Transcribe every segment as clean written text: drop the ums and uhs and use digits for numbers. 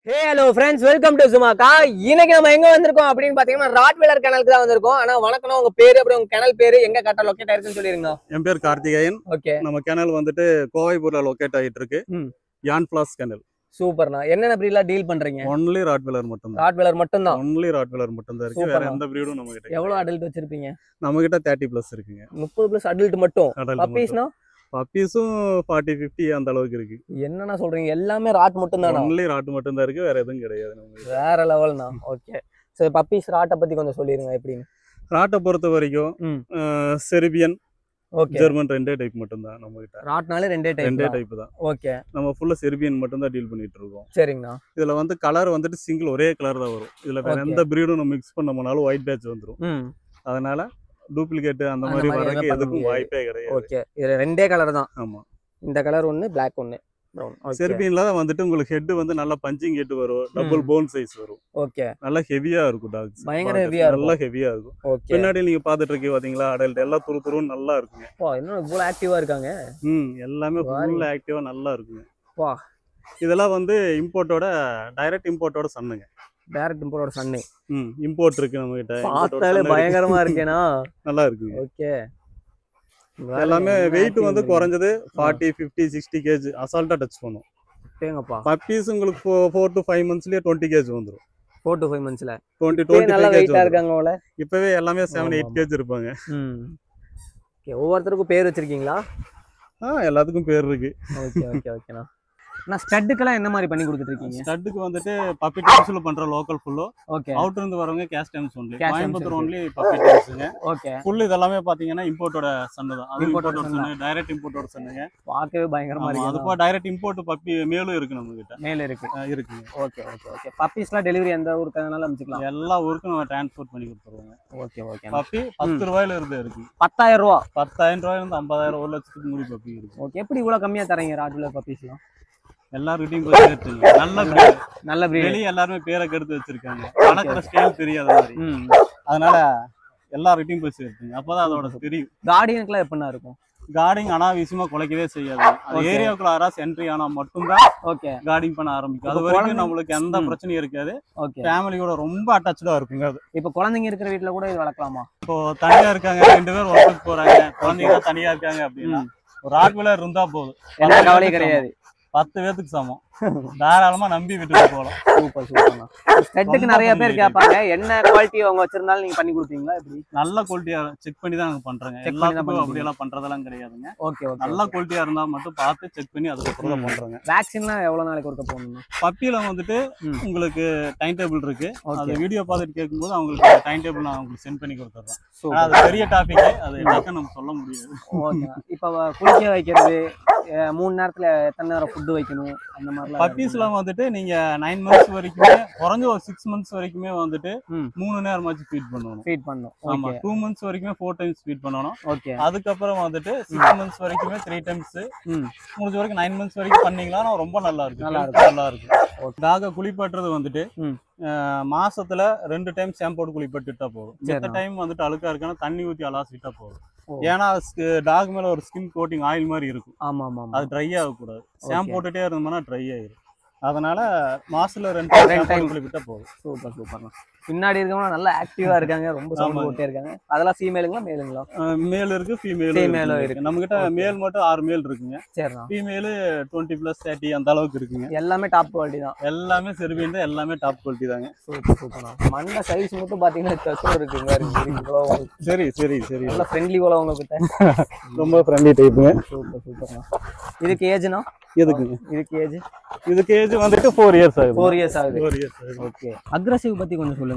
Hey hello friends, welcome to Zumaka. இன்னைக்கு நம்ம எங்க வந்திருக்கோம் அப்படினு பாத்தீங்கன்னா ராட்வெலர் கனலுக்கு தான் வந்திருக்கோம். ஆனா வணக்கம், உங்க பேரு அப்புறம் உங்க கனல் பேரு எங்க கரெக்ட்டா லொகேட் ஆயிருக்குன்னு சொல்லிருங்க. என் பேர் கார்த்திகேயன். ஓகே. நம்ம கனல் வந்துட்டு கோவைபூர்ல லொகேட் ஆயிட்டு இருக்கு. யான் பிளாஸ் கனல். சூப்பர்ண்ணா. என்னென்ன பிரீட்ல டீல் பண்றீங்க? ஒன்லி ராட்வெலர் மட்டும் தான். ராட்வெலர் மட்டும் தான். ஒன்லி ராட்வெலர் மட்டும் தான் இருக்கு. வேற எந்த பிரீடும் நம்ம கிட்ட. எவ்வளவு அடல்ட் வச்சிருப்பீங்க? நம்ம கிட்ட 30 பிளஸ் இருக்குங்க. 30 பிளஸ் அடல்ட் மட்டும். பப்பீஸ்னா? பப்பீஸும் 40 50 அந்த அளவுக்கு இருக்கு. என்னன்னா சொல்றீங்க? எல்லாமே ராட் மட்டும் தானா? ஒன்லி ராட் மட்டும் தான் இருக்கு. வேற எதுவும் கிடையாது நமக்கு. வேற லெவல்னா. ஓகே. சரி, பப்பீஸ் ராட்ட பத்தி கொஞ்சம் சொல்லிருங்க எப்படின்னு. ராட்டை பொறுத்த வரைக்கும் செர்பியன், ஓகே, ஜெர்மன் ரெண்டே டைப் மட்டும் தான் நம்ம கிட்ட. ராட்னால ரெண்டே டைப் தான். ஓகே. நம்ம ஃபுல்லா செர்பியன் மட்டும் தான் டீல் பண்ணிட்டு இருக்கோம். சரிங்கண்ணா. இதுல வந்து கலர் வந்துட்டு சிங்கிள் ஒரே கலர் தான் வரும். இதுல வேற எந்த பிரீடும் நம்ம மிக்ஸ் பண்ணோம்னாலும் ஒயிட் பேட்ச் வந்துரும். அதனால டூப்ளிகேட் அந்த மாதிரி வரக்கு எதுக்கும் வாய்ப்பே கிடையாது. ஓகே. இது ரெண்டே கலர் தான். ஆமா. இந்த கலர் ஒன்னு, Black ஒன்னு, பிரவுன். ஓகே. செர்பியன்ல வந்துட்டு உங்களுக்கு ஹெட் வந்து நல்ல பஞ்சிங் ஹெட் வரும். டபுள் போன் சைஸ் வரும். ஓகே. நல்ல ஹெவியா இருக்கும் டாக்ஸ். பயங்கர ஹெவியா இருக்கும். நல்ல ஹெவியா இருக்கும். ஓகே. பின்னாடி நீங்க பாத்துட்டு இருக்கீங்க பாத்தீங்களா, அடல்ட் எல்லாம் துருதுருன்னு நல்லா இருக்குங்க. பா, என்ன இவ்வளவு ஆக்டிவா இருக்காங்க. எல்லாமே ஃபுல் ஆக்டிவா நல்லா இருக்குங்க. பா, இதெல்லாம் வந்து இம்போர்ட்டோட டைரக்ட் இம்போர்ட்டோட சன்னுங்க. டைரக்ட் இம்போர்ட்டோட சன்னு. இம்போர்ட் இருக்கு நம்ம கிட்ட. பார்த்தாலே பயங்கரமா இருக்கேனா? நல்லா இருக்குங்க. ஓகே. எல்லாமே வெயிட் வந்து குறைஞ்சது 40 50 60 kg அசால்ட்டா டச் பண்ணும். தேங்கப்பா. பப்பீஸ் உங்களுக்கு 4 to 5 monthsலயே 20 kg வந்துரும். 4 to 5 monthsல 20 நல்ல வெயிட்டா இருக்காங்க போல. இப்பவே எல்லாமே 7 8 kg இருப்பாங்க. ஓகே. ஒவ்வொருத்தருக்கும் பேர் வச்சிருக்கீங்களா? எல்லாத்துக்கும் பேர் இருக்கு. ஓகே ஓகே ஓகேண்ணா. நான் ஸ்டட்டுக்கெல்லாம் என்ன மாதிரி பண்ணி கொடுத்துட்டு இருக்கீங்க? ஸ்டட்டுக்கு வந்துட்டு பப்பி டைம்ஸ்ல பண்ற லோக்கல் ஃபுல்லோ. ஓகே. அவுட்டர் இருந்து வரவங்க cash times only. Coimbatore only puppy டைம்ஸ்ங்க. ஓகே. ஃபுல் இதெல்லாமே பாத்தீங்கன்னா இம்போர்ட்டோட சன்னு தான். அது இம்போர்ட்டோட சன்னு, டைரக்ட் இம்போர்ட்டோட சன்னுங்க. பார்க்கவே பயங்கரமா இருக்கு. அதுப்போ டைரக்ட் இம்போர்ட் பப்பி மேலும் இருக்கு நம்ம கிட்ட. மேல இருக்கு. இருக்குங்க. Okay okay okay. பப்பீஸ்லாம் டெலிவரி எந்த ஊருக்குனாலும் அனுப்பிக்கலாம். எல்லா ஊருக்கும் நம்ம ட்ரான்ஸ்போர்ட் பண்ணி கொடுத்துருவோங்க. Okay okay. பப்பி 10 ரூபாயில இருந்து இருக்கு. 10,000 ரூபா. 10,000 ரூபாயில இருந்து 50,000 1 லட்சத்துக்கு முடி பப்பி இருக்கு. ஓகே. எப்படி இவ்வளவு கம்மியா தரீங்க ராட்வெலர் பப்பீஸ்லாம்? எல்லார்கிட்டயும் போய் சேர்த்துங்க. நல்ல பிரீட். வெளிய எல்லாரும் பேரை கெடுத்து வச்சிருக்காங்க. கணக்குற ஸ்கேல் தெரியாத மாதிரி. அதனால எல்லார்கிட்டயும் போய் சேர்த்துங்க. அப்பதான் அதோட தெரியும். கார்டியனுக்குலாம் எப்படின்னா இருக்கும்? கார்டிங் அனாவசியமா குலைக்கவே செய்யாது. அது ஏரியாவுக்குள்ள யாராவது என்ட்ரி ஆனா மட்டும்தான் கார்டிங் பண்ண ஆரம்பிக்கும். அது வரைக்கும் நம்மளுக்கு எந்த பிரச்சனையும் இருக்காது. ஃபேமிலியோட ரொம்ப அட்டாச்சா இருக்குங்க. அது இப்ப குழந்தைங்க இருக்கிற வீட்டுல கூட இது வளர்க்கலாமா? இப்போ தனியா இருக்காங்க, 2 பேர் ஒர்க்குக்கு போறாங்க, குழந்தைங்க தனியா இருக்காங்க அப்படின்னா ஒரு ராட்வெலர் இருந்தா போதும். எந்த கவலையும் கிடையாது. 10 பேத்துக்கு சமம். தாராளமா நம்பி விட்டுட்டு போகலாம். சூப்பர் சூப்பர்ண்ணா. ஸ்டட்டுக்கு நிறைய பேர் கேட்பாங்க, என்ன குவாலிட்டி அவங்க வச்சிருந்தாலும் நீங்க பண்ணி கொடுப்பீங்களா? எப்படி? நல்ல குவாலிட்டியா செக் பண்ணி தான் நாங்க பண்றோங்க. எல்லாத்துக்கும் அப்படி எல்லாம் பண்றதெல்லாம் கிடையாதுங்க. Okay okay. நல்ல குவாலிட்டியா இருந்தா மட்டும் பார்த்து செக் பண்ணி அதுக்கப்புறம் தான் பண்றோங்க. வேக்சின்லாம் எவ்வளவு நாளைக்கு ஒருக்க போடணும்? பப்பியில வந்துட்டு உங்களுக்கு டைம் டேபிள் இருக்கு. அது வீடியோ பார்த்துட்டு கேட்கும்போது அவங்களுக்கு டைம் டேபிள் நான் உங்களுக்கு சென்ட் பண்ணி கொடுத்துறேன். அது பெரிய டாபிக். அது என்னன்னு நம்ம சொல்ல முடியாது. ஓகே. இப்ப குளிக்க வைக்கிறது 3 நேரத்துல எத்தனை நேரம் ஃபுட் வைக்கணும் அந்த மாதிரி? பப்பீஸ்லாம் வந்துட்டு நீங்க 9 months வரைக்குமே, குறைஞ்ச ஒரு 6 months வரைக்குமே வந்துட்டு 3 நேரமாச்சு ஃபீட் பண்ணணும். ஆமா. 2 months வரைக்குமே 4 times ஃபீட் பண்ணணும். ஓகே. அதுக்கப்புறம் வந்துட்டு 6 months வரைக்குமே 3 times, முடிஞ்ச வரைக்கும் 9 months வரைக்கும் பண்ணீங்கன்னா ரொம்ப நல்லா இருக்கும். நல்லா இருக்கும். டாக குளிப்பாட்டுறது வந்துட்டு மாசத்துல 2 டைம் ஷாம்பு குளிப்பாட்டுட்டா போதும். மத்த டைம் வந்துட்டு அழுக்கா இருக்குன்னா தண்ணி ஊத்தி அலாசிட்டா போதும். ஏன்னா டாக் மேல ஒரு ஸ்கின் கோட்டிங் ஆயில் மாதிரி இருக்கும். ஆமா ஆமா. அது ட்ரை ஆகக்கூடாது. ஷாம்பு போட்டுட்டே இருந்தோம்னா ட்ரை ஆயிரும். அதனால மாசத்துல 2 டைம் குளிப்பிட்டா போதும். Super super. பின்னாடி இருக்கவங்க நல்லா ஆக்டிவா இருக்காங்க, ரொம்ப சவுண்ட் போட்டே இருக்காங்க. அதெல்லாம் ஃபீமேலுங்களா மேலுங்களா? மேல் இருக்கு, ஃபீமேல் இருக்கு. நம்ம கிட்ட மேல் மட்டும் 6 மேல் இருக்குங்க. சரிண்ணா. ஃபீமேல் 20 plus 30 அந்த அளவுக்கு இருக்குங்க. எல்லாமே டாப் குவாலிட்டி தான். எல்லாமே செர்பியன் தான். எல்லாமே டாப் குவாலிட்டி தாங்க. சூப்பர் சூப்பர்ண்ணா. மண்ட சைஸ் மட்டும் பாத்தீங்கன்னா தசோ இருக்குங்க. சரி சரி சரி. நல்லா ஃப்ரெண்ட்லி போல உங்க கிட்ட. ரொம்ப ஃப்ரெண்ட்லி டைப்புங்க. சூப்பர் சூப்பர்ண்ணா. இதுக்கு ஏஜ்னா? எதுக்குங்க? இதுக்கு ஏஜ் வந்துட்டு 4 years ஆகுது. 4 years ஆகுது. ஓகே. அக்ரெசிவ் பத்தி கொஞ்சம் சொல்லுங்க.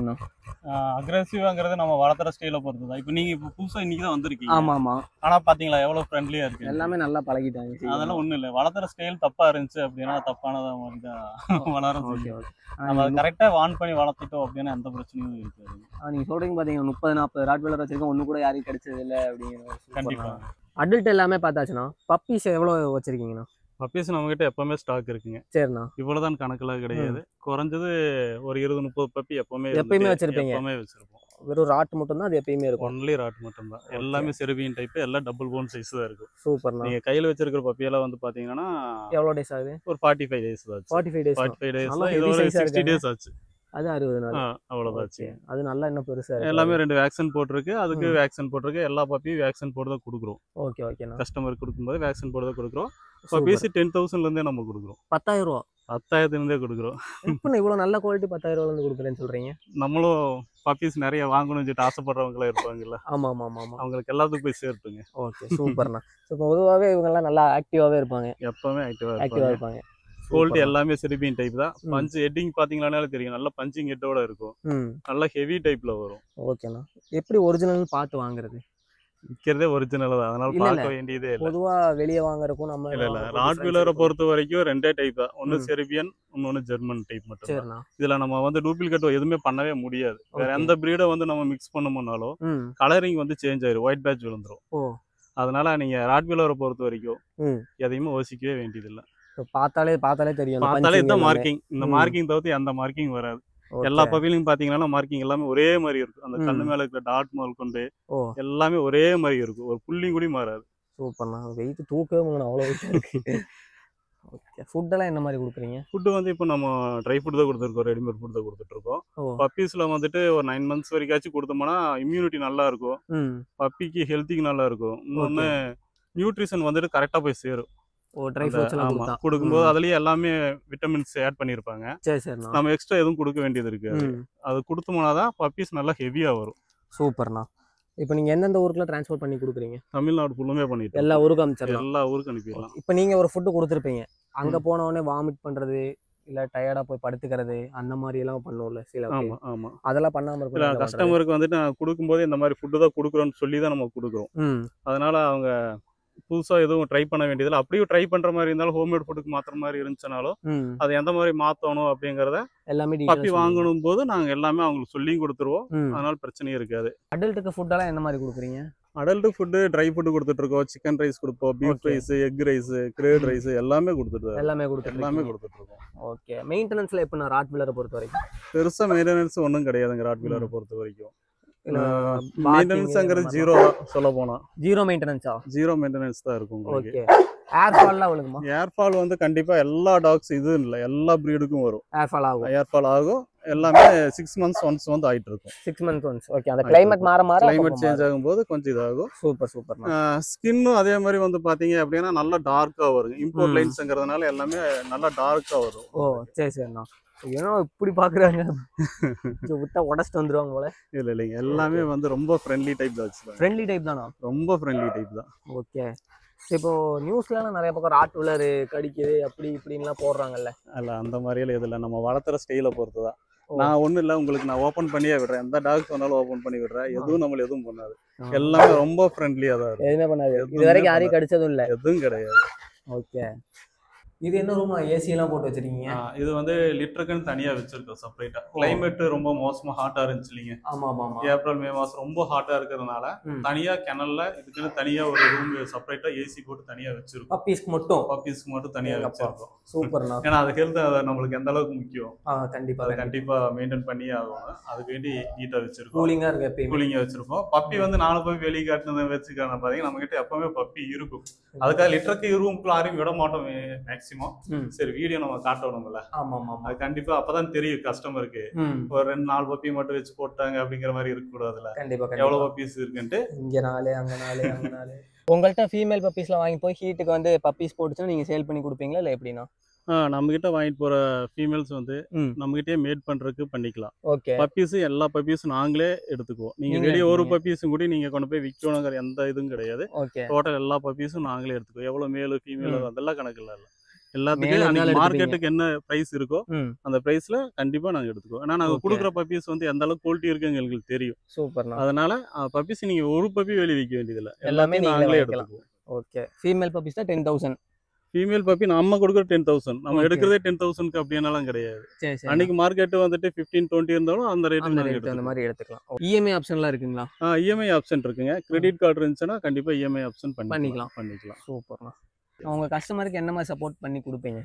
அக்ரெசிவ்ங்கிறது நம்ம வளர்த்துற ஸ்டைல பொறுத்து தான். இப்போ நீங்க இப்போ புதுசா இன்னைக்கு தான் வந்திருக்கீங்க. ஆமா ஆமா. ஆனா பாத்தீங்களா எவ்வளவு ஃப்ரெண்ட்லியா இருக்கு. எல்லாமே நல்லா பழகிட்டாங்க. அதெல்லாம் ஒண்ணும் இல்ல. வளர்த்துற ஸ்டைல் தப்பா இருந்துச்சு அப்படின்னா தப்பானதா மாதிரி தான் வளரும். Okay okay. நம்ம கரெக்டா வான் பண்ணி வளர்த்துட்டோம் அப்படின்னா எந்த பிரச்சனையும் இருக்காது. நீங்க சொல்றீங்க பாத்தீங்கன்னா 30-40 ராட்வெலர் வச்சிருக்கோம், ஒண்ணு கூட யாரையும் கிடைச்சது இல்ல அப்படிங்கிற. கண்டிப்பா. அடல்ட் எல்லாமே பார்த்தாச்சுன்னா பப்பீஸ் எவ்வளவு வச்சிருக்கீங்கண்ணா? பப்பீஸ் நம்ம கிட்ட எப்பவுமே ஸ்டாக் இருக்குங்க. சரிண்ணா. இவ்வளவுதான் கணக்குல கிடையாது. குறைஞ்சது ஒரு 20-30 பப்பி எப்பவுமே வச்சிருப்பீங்க. எப்பவுமே வச்சிருப்போம். வெறும் ராட் மட்டும் தான் அது எப்பயுமே இருக்கும். ஒன்லி ராட் மட்டும் தான். எல்லாமே செருபியன் டைப், எல்லாம் டபுள் போன் சைஸ் தான் இருக்கும். சூப்பர்ண்ணா. நீங்க கையில வச்சிருக்கிற பப்பியெல்லாம் வந்து பாத்தீங்கன்னா எவ்வளவு டேஸ் ஆகுது? ஒரு 45 டேஸ் தான். 45 டேஸ். 45 டேஸ்ல இதோட 60 டேஸ் ஆச்சு. அது 60 நாள். அவ்வளவுதான் ஆச்சு. அது நல்லா இன்னும் பெருசா இருக்கு. எல்லாமே 2 வேக்சின் போட்டுருக்கு. அதுக்கு வேக்சின் போட்டுருக்கு. எல்லா பப்பியும் வேக்சின் போட்டு தான் கொடுக்குறோம். ஓகே ஓகேண்ணா. கஸ்டமருக்கு கொடுக்கும்போது வேக்சின் போட்டு தான் கொடுக்குறோம். பப்பீஸ் 10,000ல இருந்தே நம்ம கொடுக்குறோம். 10,000 ரூபா. 10,000ல இருந்தே கொடுக்குறோம். இப்போ இவ்வளவு நல்ல குவாலிட்டி 10,000 ரூபாயில இருந்து கொடுக்குறேன்னு சொல்றீங்க? நம்மளும் பப்பீஸ் நிறைய வாங்கணும்னு சொல்லிட்டு ஆசைப்படுறவங்களா இருப்பாங்கல்ல. ஆமா ஆமா ஆமா. அவங்களுக்கு எல்லாத்துக்கும் போய் சேர்த்துங்க. ஓகே சூப்பர்ண்ணா. இப்போ பொதுவாகவே இவங்க எல்லாம் நல்லா ஆக்டிவாவே இருப்பாங்க. எப்பவுமே ஆக்டிவா இருப்பாங்க. குவாலிட்டி எல்லாமே செரிபியன் டைப் தான். பஞ்ச் ஹெட்டிங் பாத்தீங்கன்னாலே தெரியும். நல்ல பஞ்சிங் ஹெட்டோட இருக்கும். நல்ல ஹெவி டைப்ல வரும். ஓகேண்ணா. எப்படி ஒரிஜினல் பார்த்து வாங்குறது? விற்கிறதே ஒரிஜினல் தான். அதனால பார்க்க வேண்டியதே இல்லை. பொதுவா வெளியே வாங்குறதுக்கும் நம்ம இல்ல ராட்வீலரை பொறுத்த வரைக்கும் 2 டைப் தான். ஒன்னு செரிபியன், இன்னொன்னு ஜெர்மன் டைப் மட்டும் தான். இதுல நம்ம வந்து டூப்ளிகேட் எதுவுமே பண்ணவே முடியாது. வேற எந்த பிரீடை வந்து நம்ம மிக்ஸ் பண்ணோம்னாலும் கலரிங் வந்து சேஞ்ச் ஆயிரும். ஒயிட் பேட்ச் விழுந்துரும். அதனால நீங்க ராட்வீலரை பொறுத்த வரைக்கும் எதையுமே யோசிக்கவே வேண்டியதில்லை. பார்த்தாலே தெரியும். பார்த்தாலே இந்த மார்க்கிங், இந்த மார்க்கிங் தவிர்த்து எந்த மார்க்கிங் வராது. எல்லா பப்பிலையும் பாத்தீங்கன்னா மார்க்கிங் எல்லாமே ஒரே மாதிரி இருக்கும். அந்த கண்ணு மேல இருக்கிற டாட் முதல் கொண்டு எல்லாமே ஒரே மாதிரி இருக்கும். ஒரு புள்ளியும் கூட மாறாது. சூப்பர்ண்ணா. வெயிட் தூக்கவே முடியல, அவ்வளவு வெயிட் இருக்கு. ஓகே. ஃபுட் எல்லாம் என்ன மாதிரி கொடுக்குறீங்க? ஃபுட் வந்து இப்போ நம்ம ட்ரை ஃபுட் தான் கொடுத்துருக்கோம். ரெடிமேட் ஃபுட் தான் கொடுத்துட்டு இருக்கோம். பப்பீஸ்ல வந்துட்டு ஒரு 9 மந்த்ஸ் வரைக்காச்சும் கொடுத்தோம்னா இம்யூனிட்டி நல்லா இருக்கும். பப்பிக்கு ஹெல்த்திக்கு நல்லா இருக்கும். இன்னொன்னு நியூட்ரிஷன் வந்துட்டு கரெக்டா போய் சேரும். கொடுக்கும்போது அதுலயே எல்லாமே விட்டமின்ஸ் ஆட் பண்ணிருப்பாங்க. நம்ம எக்ஸ்ட்ரா எதுவும் கொடுக்க வேண்டியது இருக்கு. அது கொடுத்தோம்னாதான் பப்பீஸ் நல்லா ஹெவியா வரும். சூப்பர்ண்ணா. இப்போ நீங்க எந்தெந்த ஊருக்குலாம் டிரான்ஸ்போர்ட் பண்ணி கொடுக்குறீங்க? தமிழ்நாடு ஃபுல்லுமே பண்ணிட்டு எல்லா ஊருக்கும் அனுப்பிச்சிடலாம். எல்லா ஊருக்கும் அனுப்பிடலாம். இப்போ நீங்க ஒரு ஃபுட்டு கொடுத்துருப்பீங்க, அங்க போன உடனே வாமிட் பண்றது இல்ல டயர்டா போய் படுத்துக்கிறது அந்த மாதிரி எல்லாம் பண்ணுவோம்ல சில. ஆமா அதெல்லாம் பண்ணாம இருக்கலாம். கஸ்டமருக்கு வந்துட்டு நான் கொடுக்கும்போது இந்த மாதிரி ஃபுட்டு தான் கொடுக்குறோம்னு சொல்லி தான் நம்ம கொடுக்குறோம். அதனால அவங்க புதுசா எதுவும் ட்ரை பண்ண வேண்டியதில்லை. அப்படியும் ட்ரை பண்ற மாதிரி இருந்தாலும் ஹோம்மேட் ஃபுட்டுக்கு மாத்துற மாதிரி இருந்துச்சுனாலும் அது எந்த மாதிரி மாத்தணும் அப்படிங்கறத எல்லாமே பப்பி வாங்கணும் போது நாங்க எல்லாமே அவங்களுக்கு சொல்லியும் கொடுத்துருவோம். அதனால பிரச்சனையும் இருக்காது. அடல்ட்டுக்கு ஃபுட் எல்லாம் என்ன மாதிரி கொடுக்குறீங்க? அடல்ட் ஃபுட்டு ட்ரை ஃபுட்டு கொடுத்துட்டு இருக்கோம். சிக்கன் ரைஸ் கொடுப்போம், பீஃப் ரைஸ், எக் ரைஸ், கிரேட் ரைஸ் எல்லாமே கொடுத்துட்டு இருக்கோம். ஓகே. மெயின்டெனன்ஸ்ல எப்படின்னா ராட்வீலரை பொறுத்த வரைக்கும் பெருசா மெயின்டெனன்ஸ் ஒன்றும் கிடையாதுங்க. ராட்வீலரை பொறுத்த வரைக்கும் மெயின்டெனன்ஸ்ங்கிறது ஜீரோ சொல்ல போனா. ஜீரோ மெயின்டெனன்ஸா? ஜீரோ மெயின்டெனன்ஸ் தான் இருக்கும் உங்களுக்கு. ஏர் ஃபால்லாம் விழுகுமா? ஏர் ஃபால் வந்து கண்டிப்பா எல்லா டாக்ஸ் இது இல்ல, எல்லா பிரீடுக்கும் வரும். ஏர் ஃபால் ஆகும். எல்லாமே 6 months ஒன்ஸ் வந்து ஆயிட்டு இருக்கும். 6 months ஒன்ஸ். ஓகே. அந்த கிளைமேட் மாற கிளைமேட் சேஞ்ச் ஆகும்போது கொஞ்சம் இதாகும். சூப்பர். ஸ்கின்னும் அதே மாதிரி வந்து பாத்தீங்க அப்படின்னா நல்லா டார்க்கா வரும். இம்போர்ட் லைன்ஸ்ங்கிறதுனால எல்லாமே நல்லா டார்க்கா வரும். சரிண்ணா. ஏன்னா இப்படி பாக்குறாங்க விட்டா உடச்சிட்டு வந்துருவாங்க போல. இல்லைங்க, எல்லாமே வந்து ரொம்ப ஃப்ரெண்ட்லி டைப் தான். ஃப்ரெண்ட்லி டைப் தானா? ரொம்ப ஃப்ரெண்ட்லி டைப் தான். ஓகே. இப்போ நியூஸ்ல நிறைய பக்கம் ராட்வீலர் கடிக்குது அப்படி இப்படின்லாம் போடுறாங்கல்ல. அல்ல அந்த மாதிரியெல்லாம் எதுவும் இல்லை. நம்ம வளர்த்துற ஸ்டைலை பொறுத்து தான். நான் ஒன்றும் இல்லை, உங்களுக்கு நான் ஓப்பன் பண்ணியே விடுறேன். எந்த டாக்ஸ் வந்தாலும் ஓப்பன் பண்ணி விடுறேன். எதுவும் நம்மள எதுவும் பண்ணாது. எல்லாமே ரொம்ப ஃப்ரெண்ட்லியாக தான் இருக்கும். எதுவுமே பண்ணாது. இது வரைக்கும் யாரையும் கடிச்சதும் இல்லை? எதுவும் கிடையாது. ஓகே. இது என்ன ரூம்? ஏசி எல்லாம் போட்டு வச்சிருக்கீங்க? இது வந்து லிட்டருக்குன்னு தனியா வச்சிருக்கோம் செப்பரேட்டா. கிளைமேட் ரொம்ப மோசமா ஹாட்டா இருந்துச்சு இல்லைங்க. ஆமா. ஏப்ரல் மே மாசம் ரொம்ப ஹாட்டா இருக்கிறதுனால தனியா கிணல்ல இதுக்குன்னு தனியா ஒரு ரூம் செப்பரேட்டா ஏசி போட்டு தனியா வச்சிருக்கோம். பப்பீஸ்க்கு மட்டும் தனியா வச்சிருக்கோம். சூப்பர்ண்ணா. ஏன்னா அது ஹெல்த் நம்மளுக்கு எந்த அளவுக்கு முக்கியம். கண்டிப்பா மெயின்டைன் பண்ணியே ஆகணும். அதுக்கு வேண்டி நீட்டா வச்சிருக்கோம். கூலிங்கா வச்சிருக்கோம். பப்பி வந்து 4 பப்பி வெளியே காட்டுனதை வச்சுக்கான பாத்தீங்கன்னா நம்ம கிட்ட எப்பவுமே பப்பி இருக்கும். அதுக்காக லிட்டருக்கு ரூம்குள்ள யாரையும் விட மாட்டோம். சரி, வீடியோ நம்ம காட்டணும்ல. அது கண்டிப்பா அப்பதான் தெரியும் கஸ்டமருக்கு. ஒரு 2-4 பப்பி மட்டும் வச்சு போட்டாங்க அப்படிங்கிற மாதிரி இருக்க கூடாதுல. எவ்வளவு பப்பீஸ் இருக்குன்ட்டு இங்க 4 அங்க 4 உங்கள்கிட்ட ஃபீமேல் பப்பீஸ்ல வாங்கி போய் ஹீட்டுக்கு வந்து பப்பீஸ் போட்டுச்சுன்னா நீங்க சேல் பண்ணி கொடுப்பீங்களா இல்ல எப்படின்னா? நம்ம கிட்ட வாங்கிட்டு போற ஃபீமேல்ஸ் வந்து நம்ம கிட்டே மேட் பண்றதுக்கு பண்ணிக்கலாம். பப்பீஸ் எல்லா பப்பீஸும் நாங்களே எடுத்துக்குவோம். நீங்க வெளியே ஒரு பப்பீஸும் கூட நீங்க கொண்டு போய் விற்கணுங்கிற எந்த இதுவும் கிடையாது. டோட்டல் எல்லா பப்பீஸும் நாங்களே எடுத்துக்குவோம். எவ்வளவு மேலு ஃபீமேல் அதெல்லாம் கணக்கு இல்ல. எல்லாத்துக்கும் மார்க்கெட்டுக்கு என்ன பிரைஸ் இருக்கோ அந்த பிரைஸ்ல கண்டிப்பா நாங்க எடுத்துக்குவோம். ஏன்னா நாங்க கொடுக்குற பப்பீஸ் வந்து எந்த அளவுக்கு குவாலிட்டி இருக்குன்னு எங்களுக்கு தெரியும். சூப்பர். அதனால பப்பீஸ் நீங்க ஒரு பப்பி வெளியே விற்க வேண்டியதில்லை. எல்லாமே நாங்களே எடுத்துக்குவோம். ஓகே. ஃபீமேல் பப்பீஸ் தான் 10,000. ஃபீமேல் பப்பி நம்ம கொடுக்குற 10,000. நம்ம எடுக்கிறதே 10,000க்கு அப்படின்னாலும் கிடையாது. அன்னைக்கு மார்க்கெட் வந்துட்டு 15-20 இருந்தாலும் அந்த ரேட் அந்த மாதிரி எடுத்துக்கலாம். இஎம்ஐ ஆப்ஷன்லாம் இருக்குங்களா? இஎம்ஐ ஆப்ஷன் இருக்குங்க. கிரெடிட் கார்டு இருந்துச்சுன்னா கண்டிப்பா இஎம்ஐ ஆப்ஷன் பண்ணிக்கலாம். சூப்பர்ண்ணா. அவங்க கஸ்டமருக்கு என்ன மாதிரி சப்போர்ட் பண்ணி கொடுப்பீங்க?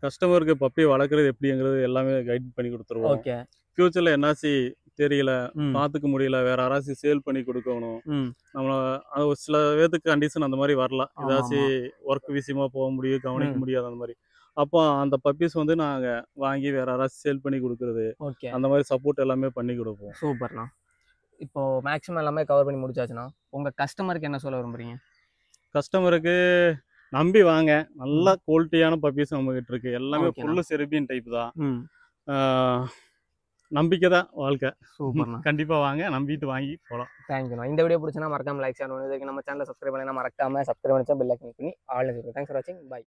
கஸ்டமருக்கு பப்பி வளர்க்குறது எப்படிங்கிறது எல்லாமே கைட் பண்ணி கொடுத்துருவோம். ஓகே. ஃபியூச்சர்ல என்னாச்சு தெரியல, பாத்துக்க முடியல, வேற யாராச்சும் சேல் பண்ணி கொடுக்கணும், நம்மள அது ஒரு சில பேருக்கு கண்டிஷன் அந்த மாதிரி வரலாம், ஏதாச்சும் ஒர்க் விஷயமா போக முடியும், கவனிக்க முடியாது அந்த மாதிரி. அப்போ அந்த பப்பீஸ் வந்து நாங்க வாங்கி வேற யாராச்சும் சேல் பண்ணி கொடுக்கறது, அந்த மாதிரி சப்போர்ட் எல்லாமே பண்ணி கொடுப்போம். சூப்பர்ண்ணா. இப்போ மேக்ஸிமம் எல்லாமே கவர் பண்ணி முடிச்சாச்சுன்னா உங்க கஸ்டமருக்கு என்ன சொல்ல விரும்புறீங்க? கஸ்டமருக்கு நம்பி வாங்க, நல்ல குவாலிட்டியான பப்பீஸ் நம்ம கிட்ட இருக்கு, எல்லாமே ஃபுல்லு செரிபியன் டைப் தான். நம்பிக்கை தான் வாழ்க்கை. சூப்பர்ண்ணா. கண்டிப்பா வாங்க, நம்பிட்டு வாங்கி போகலாம். தேங்க்யூண்ணா. இந்த வீடியோ பிடிச்சனா மறக்காம லைக் ஷேர் பண்ணுங்க. நம்ம சேனலை சப்ஸ்கிரைப் பண்ணி மறக்காம சப்ஸ்கிரைப் பண்ணி பெல் ஐகான் கிளிக் பண்ணி ஆல். தேங்க்ஸ் ஃபார் வாட்சிங். பை.